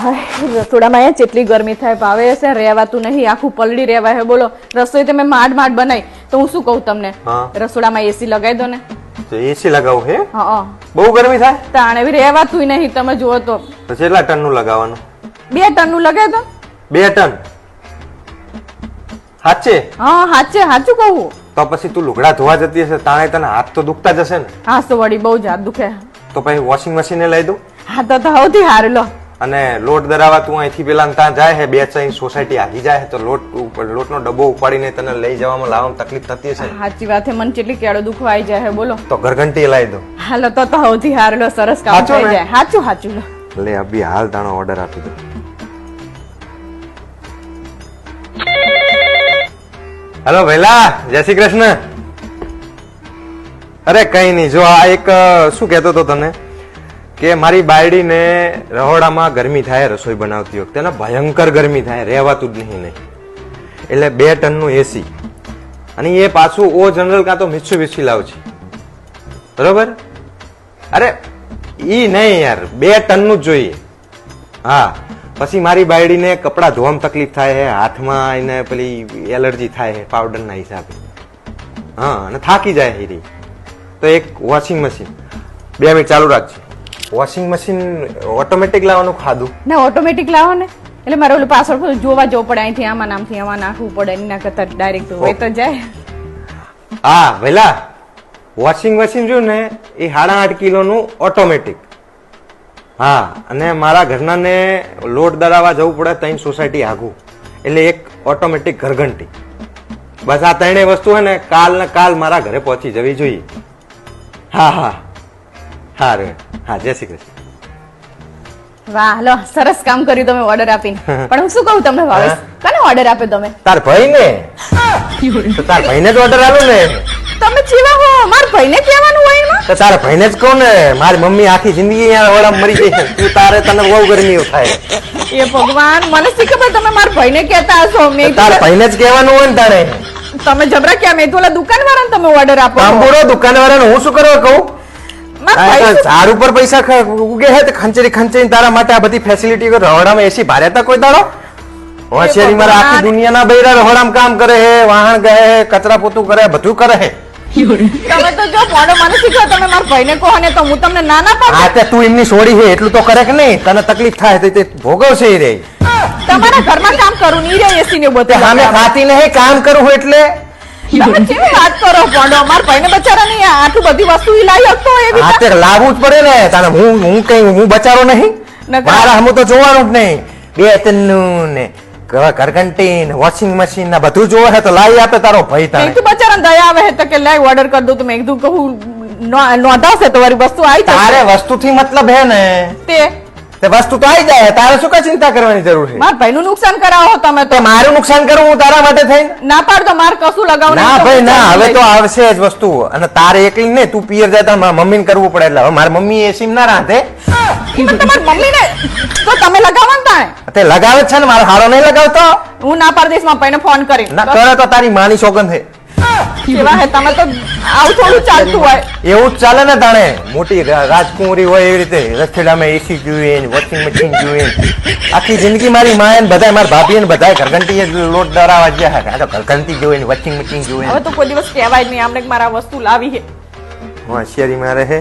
રસોડામાં જેટલી ગરમી થાય ભાવે છે રહેવાતું નહીં, આખું પલડી રહેવાય છે. બોલો રસોઈ તમે માંડ બનાવી તો હું શું કહું તમને, રસોડામાં એસી લગાવી દો ને. તો એસી લગાવું હે? હા બહુ ગરમી થાય તાણે બી રહેવાતું નહીં. તમે જુઓ તો કેટલા ટન નું લગાવવાનું? 2 ટન નું લગાવી દો. 2 ટન? સાચે? હા સાચું કહું. તો પછી તું લુગડા ધોવા જતી હશે તાણે તને હાથ તો દુખતા જશે ને? હા તો વળી બહુ જ હાથ દુખે. તો પછી વોશિંગ મશીન લઈ દઉં? હા તો સૌથી સારું લો. અને લોટ દરાવા તું અહીંથી પેલા ત્યાં જાય છે 2-4 સોસાયટી આગી જાય છે તો લોટનો ડબ્બો ઉપાડીને તને લઈ જવામાં લાવવામાં તકલીફ થતી હશે. સાચી વાત છે, મને કેટલી કેળો દુખવા આવી જાય છે. બોલો તો ઘરઘંટી લાવી દો. હાલો તો સૌથી સારું લો, સરસ કામ થઈ જાય. સાચું લો. લે અભી હાલ તાણો ઓર્ડર આપી દો. હેલો ભૈલા, જય શ્રી કૃષ્ણ. અરે કઈ નહીં, જો આ એક શું કહેતો હતો તને કે મારી બાયડીને રહોડામાં ગરમી થાય, રસોઈ બનાવતી વખતે ને ભયંકર ગરમી થાય, રહેવાતું જ નહીં. એટલે 2 ટનનું એસી, અને એ પાછું ઓ જનરલ કાં તો મિત્સુબિશી લાવશે, બરોબર? અરે ઈ નહીં યાર, 2 ટનનું જ જોઈએ. હા, પછી મારી બાયડીને કપડા ધોવામાં તકલીફ થાય છે, હાથમાં એને પેલી એલર્જી થાય છે પાવડરના હિસાબે. હા, અને થાકી જાય હીરી. તો એક વોશિંગ મશીન, 2 મિનિટ ચાલુ રાખજો. વોશિંગ મશીન ઓટોમેટિક લાવવાનું ખાધું ને? ઓટોમેટિક લાવો ને, એટલે મારે ઓલું પાછળ જોવા જવું પડે, અહીંથી આમાં નામથી આમાં નાખવું પડે, એના કરતા ડાયરેક્ટ હોય તો જાય. હા ભઈલા, વોશિંગ મશીન જો ને એ 8.5 કિલોનું ઓટોમેટિક. હા, અને મારા ઘરના ને લોટ દળાવવા જવું પડે 3 સોસાયટી આગું, એટલે એક ઓટોમેટિક ઘરઘંટી. બસ આ 3 વસ્તુ હે ને કાલ મારા ઘરે પહોંચી જવી જોઈએ. હા રે, હા, જય શ્રી કૃષ્ણ. વાહ લો, સરસ કામ કર્યું તમે ઓર્ડર આપીને. પણ હું શું કહું તમને ભાવેશ, કને ઓર્ડર આપ્યો તમે? તાર ભાઈ ને. તો તાર ભાઈને જ ઓર્ડર આલો ને. તમે જેવા હો, મારા ભાઈને કહેવાનું હોય એમાં. તો તારા ભાઈને જ કહું ને, મારી મમ્મી આખી જિંદગી અહીંયા ઓળામાં મરી ગઈ છે, તું તારે તને બહુ ગરમી થાય. એ ભગવાન, મને શી ખબર તમે મારા ભાઈને કહેતા હશો. મેં તારા ભાઈને જ કહેવાનું હોય ને તારે. તમે જબરા ક્યાં, મેં તો ઓલા દુકાનવાળાને તમે ઓર્ડર આપો. સાંભળો, દુકાનવાળાને હું શું કરવા કહું? ઝાડ ઉપર પૈસા ઉગે હે તો ખંચરી તારા માટે આ બધી ફેસિલિટી રહોડામાં એસી ભારે હતા કોઈ દાડો? હોશિયારી મારા આખી દુનિયાના બૈરા રહોડામાં કામ કરે હે, વાહણ ગયે હે, કચરા પોતું કરે, બધું કરે હે. તમે તો જો પોડો મને શીખો, તમે મારા ભાઈને કહો ને તો હું તમને નાના પાડું. હા, તે તું એમની છોડી હે એટલું તો કરે કે નહીં? તને તકલીફ થાય તો તે ભોગવશે ઈ રે. તમારા ઘરમાં કામ કરું ની રે એસી ને બધું. સામે ખાતી નહીં, કામ કરું એટલે તમે કેવી વાત કરો પોડો? મારા ભાઈને બચારા નહીં આટલું બધી વસ્તુ ઈ લાવી શકતો એવી. હા, તે લાવવું જ પડે ને તને. હું બચારો નહીં, મારા હમું તો જોવાનું જ નહીં. 2 ટનનું ને ઘરઘંટી ને વોશિંગ મશીન ને બધું જોવે છે તો લાવી આપે તારો ભાઈ. તારે તું બચારા દયા આવે તો કે લાઈ ઓર્ડર કરી દઉં, તો મેં કીધું કહું નોંધાશે તો વારી વસ્તુ આવી જશે. તારે વસ્તુથી મતલબ હે ને, તે વસ્તુ તો આવી જાય, તારે શું કઈ ચિંતા કરવાની જરૂર છે? મારા ભાઈનું નુકસાન કરાવો તમે તો. મારું નુકસાન કરું હું તારા માટે થઈને? ના પાડ તો મારે કશું લગાવવાનું. ના ભાઈ ના, હવે તો આવશે જ વસ્તુ. અને તારે એકલી ને તું પિયર જાય તો મમ્મીને કરવું પડે. એટલે હવે મારી મમ્મી એસી ના રાંધે. તમારી મમ્મીને તો તમે લગાવો ને તાણે. તે લગાવે છે ને, મારો હારો નહીં લગાવતો. હું ના પાડ દઈશ, મારા ભાઈને ફોન કરી. ના કરે તો તારી માની સોગંદ છે. કેવા હે તમે તો, આવું થોડું ચાલતું હોય. એવું જ ચાલે ને તાણે. મોટી રાજકુંવરી હોય એવી રીતે રસોડામાં એસી જોઈએ, વોશિંગ મશીન જોઈએ. આખી જિંદગી મારી માએ ને બધા મારા ભાભી ને બધા ઘરઘંટી લોટ દરાવા ગયા. આ તો ઘરઘંટી જોઈએ, વોશિંગ મશીન જોઈએ. હવે તો કોઈ દિવસ કહેવાય નહીં આમને મારા વસ્તુ લાવી છે. હોશિયારી મારે હે.